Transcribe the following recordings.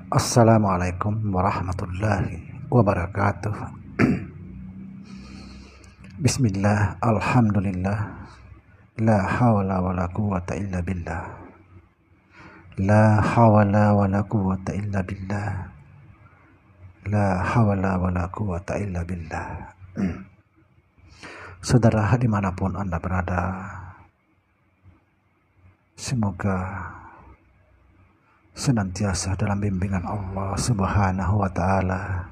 Assalamualaikum warahmatullahi wabarakatuh. Bismillah, alhamdulillah, la hawla wa la quwwata illa billah. La hawla wa la quwwata illa billah. La hawla wa la quwwata illa billah. Saudara dimanapun Anda berada, semoga senantiasa dalam bimbingan Allah Subhanahu wa Ta'ala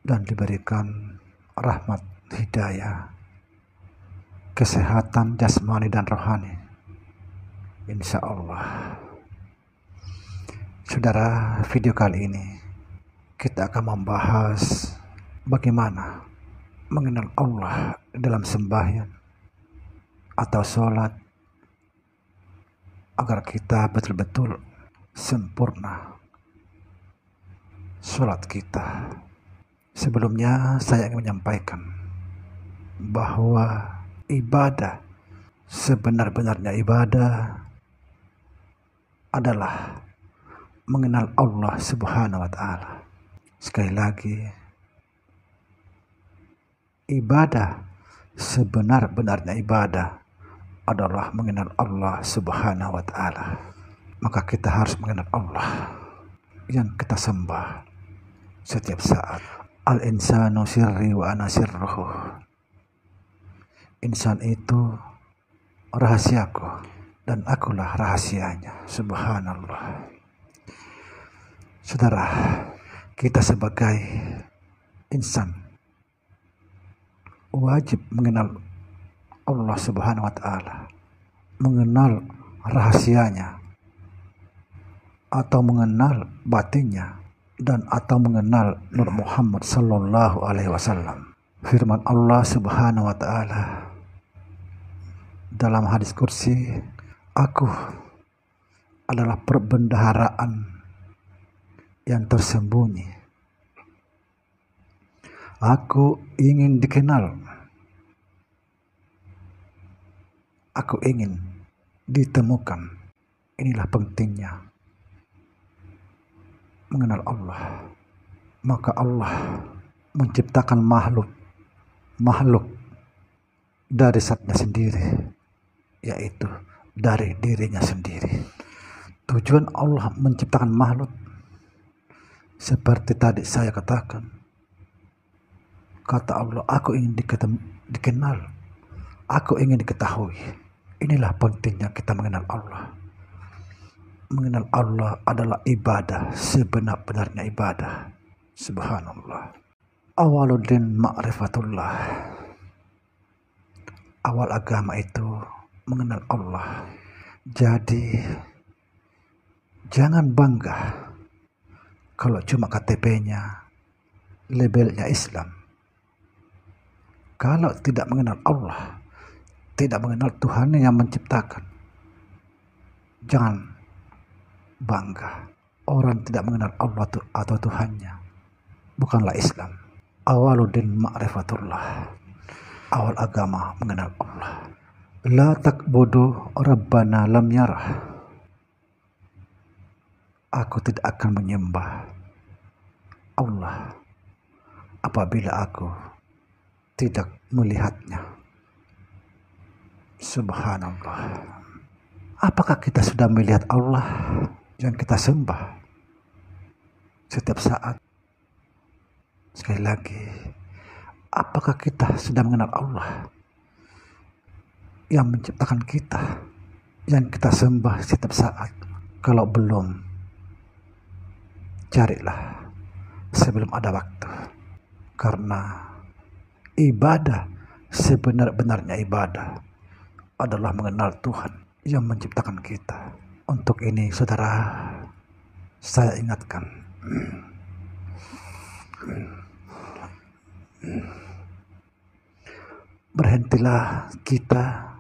dan diberikan rahmat, hidayah, kesehatan jasmani dan rohani, insya Allah. Saudara, video kali ini kita akan membahas bagaimana mengenal Allah dalam sembahyang atau sholat agar kita betul-betul sempurna sholat kita. Sebelumnya saya ingin menyampaikan bahwa ibadah, sebenar-benarnya ibadah adalah mengenal Allah Subhanahu wa Ta'ala. Sekali lagi, ibadah, sebenar-benarnya ibadah adalah mengenal Allah Subhanahu wa Ta'ala. Maka kita harus mengenal Allah yang kita sembah setiap saat. Al-insanu sirri wa ana sirruhu. Insan itu rahasiaku dan akulah rahasianya. Subhanallah. Saudara, kita sebagai insan wajib mengenal Allah Subhanahu wa Ta'ala, mengenal rahasianya, atau mengenal batinnya, dan atau mengenal Nur Muhammad sallallahu alaihi wasallam. Firman Allah Subhanahu wa Ta'ala dalam hadis kursi, aku adalah perbendaharaan yang tersembunyi. Aku ingin dikenal. Aku ingin ditemukan. Inilah pentingnya mengenal Allah. Maka Allah menciptakan makhluk dari zatnya sendiri, yaitu dari dirinya sendiri. Tujuan Allah menciptakan makhluk seperti tadi saya katakan. Kata Allah, aku ingin dikenal, aku ingin diketahui. Inilah pentingnya kita mengenal Allah. Mengenal Allah adalah ibadah, sebenar-benarnya ibadah. Subhanallah. Awaluddin ma'rifatullah. Awal agama itu mengenal Allah. Jadi jangan bangga kalau cuma KTP-nya, labelnya Islam. Kalau tidak mengenal Allah, tidak mengenal Tuhan yang menciptakan, jangan bangga. Orang tidak mengenal Allah atau Tuhannya bukanlah Islam. Awaluddin ma'rifatullah. Awal agama mengenal Allah. La takbudu rabbana lam yarah. Aku tidak akan menyembah Allah apabila aku tidak melihatnya. Subhanallah. Apakah kita sudah melihat Allah yang kita sembah setiap saat? Sekali lagi, apakah kita sudah mengenal Allah yang menciptakan kita, yang kita sembah setiap saat? Kalau belum, carilah sebelum ada waktu. Karena ibadah, sebenar-benarnya ibadah adalah mengenal Tuhan yang menciptakan kita. Untuk ini, saudara, saya ingatkan, berhentilah kita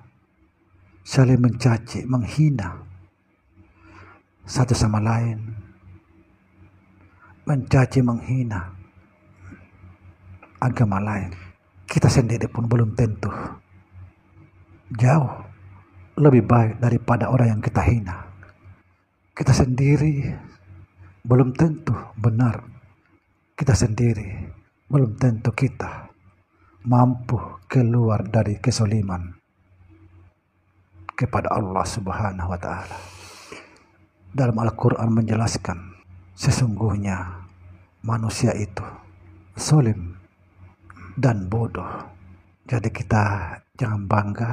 saling mencaci, menghina satu sama lain, mencaci, menghina agama lain. Kita sendiri pun belum tentu jauh lebih baik daripada orang yang kita hina. Kita sendiri belum tentu benar. Kita sendiri belum tentu kita mampu keluar dari kezaliman kepada Allah Subhanahu wa Ta'ala. Dalam Al-Quran menjelaskan, sesungguhnya manusia itu zalim dan bodoh. Jadi kita jangan bangga,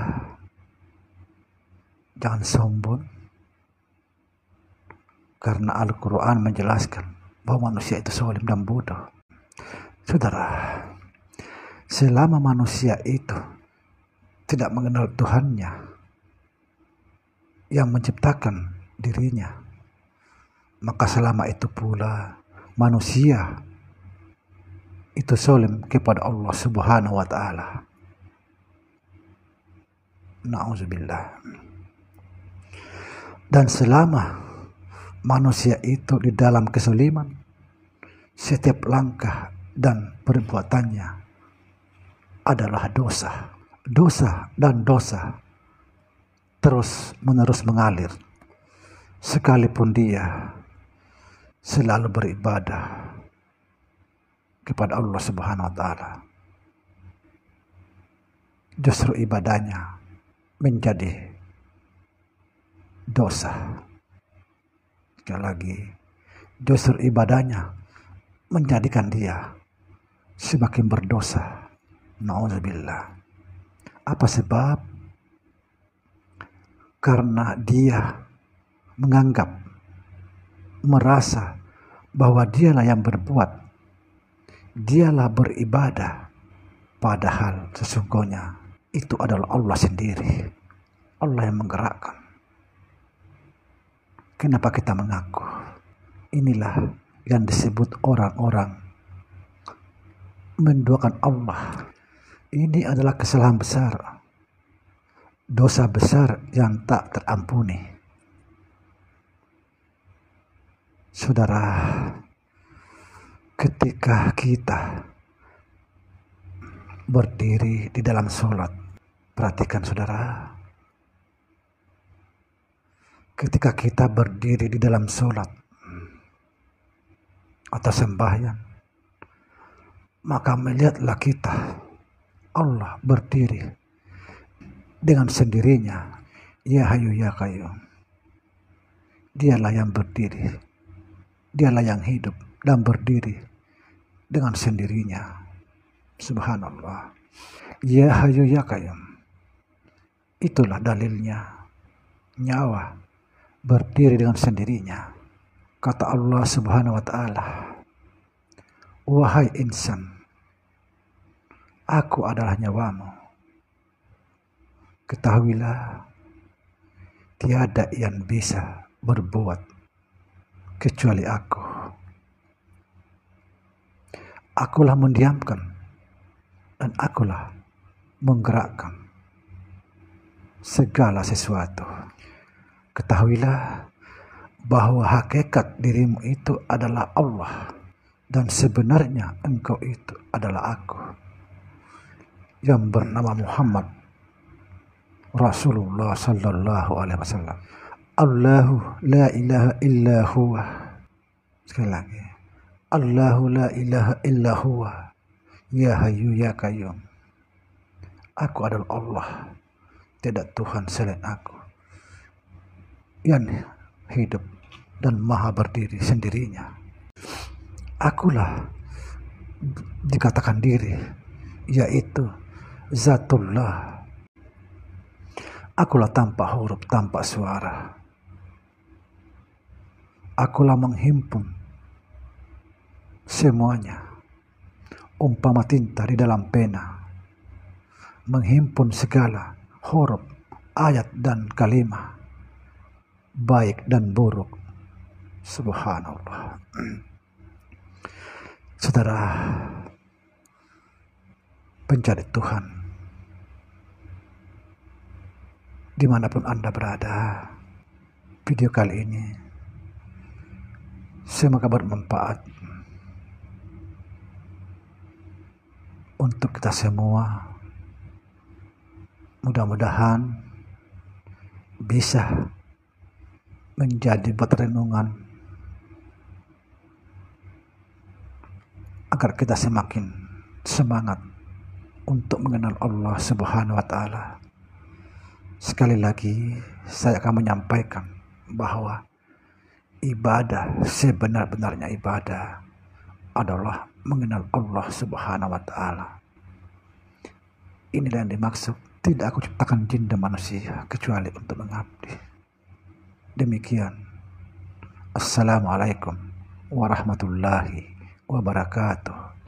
jangan sombong, karena Al-Quran menjelaskan bahwa manusia itu zalim dan bodoh. Saudara, selama manusia itu tidak mengenal Tuhannya yang menciptakan dirinya, maka selama itu pula manusia itu zalim kepada Allah Subhanahu wa Ta'ala. Na'udzubillah. Dan selama manusia itu di dalam kezaliman, setiap langkah dan perbuatannya adalah dosa. Dosa dan dosa terus menerus mengalir, sekalipun dia selalu beribadah kepada Allah Subhanahu wa Ta'ala. Justru ibadahnya menjadi dosa. Sekali lagi, justru ibadahnya menjadikan dia semakin berdosa. Na'udzubillah. Apa sebab? Karena dia menganggap, merasa bahwa dialah yang berbuat, dialah beribadah, padahal sesungguhnya itu adalah Allah sendiri. Allah yang menggerakkan. Kenapa kita mengaku? Inilah yang disebut orang-orang menduakan Allah. Ini adalah kesalahan besar, dosa besar yang tak terampuni. Saudara, ketika kita berdiri di dalam sholat, perhatikan saudara, ketika kita berdiri di dalam sholat atau sembahyang, maka melihatlah kita Allah berdiri dengan sendirinya. Ya Hayyu Ya Qayyum. Dialah yang berdiri, dialah yang hidup dan berdiri dengan sendirinya. Subhanallah. Ya Hayyu Ya Qayyum. Itulah dalilnya. Nyawa berdiri dengan sendirinya. Kata Allah Subhanahu wa Ta'ala, wahai insan, aku adalah nyawamu. Ketahuilah, tiada yang bisa berbuat kecuali aku. Akulah mendiamkan dan akulah menggerakkan segala sesuatu. Ketahuilah bahwa hakikat dirimu itu adalah Allah, dan sebenarnya engkau itu adalah aku yang bernama Muhammad Rasulullah sallallahu alaihi wasallam. Allahu la ilaha illa huwa. Sekali lagi, Allahu la ilaha illa huwa. Ya Hayyu Ya Qayyum. Aku adalah Allah, tidak Tuhan selain aku, yang hidup dan maha berdiri sendirinya. Akulah dikatakan diri, yaitu Zatullah. Akulah tanpa huruf, tanpa suara. Akulah menghimpun semuanya, umpama tinta di dalam pena, menghimpun segala huruf, ayat dan kalimat, baik dan buruk. Subhanallah. Saudara, pencari Tuhan, dimanapun Anda berada, video kali ini semoga bermanfaat. untuk kita semua. Mudah-mudahan bisa menjadi buat renungan agar kita semakin semangat untuk mengenal Allah Subhanahu wa Ta'ala. Sekali lagi saya akan menyampaikan bahwa ibadah, sebenar-benarnya ibadah adalah mengenal Allah Subhanahu wa Ta'ala. Inilah yang dimaksud, tidak aku ciptakan jin dan manusia kecuali untuk mengabdi. Demikian. Assalamualaikum warahmatullahi wabarakatuh.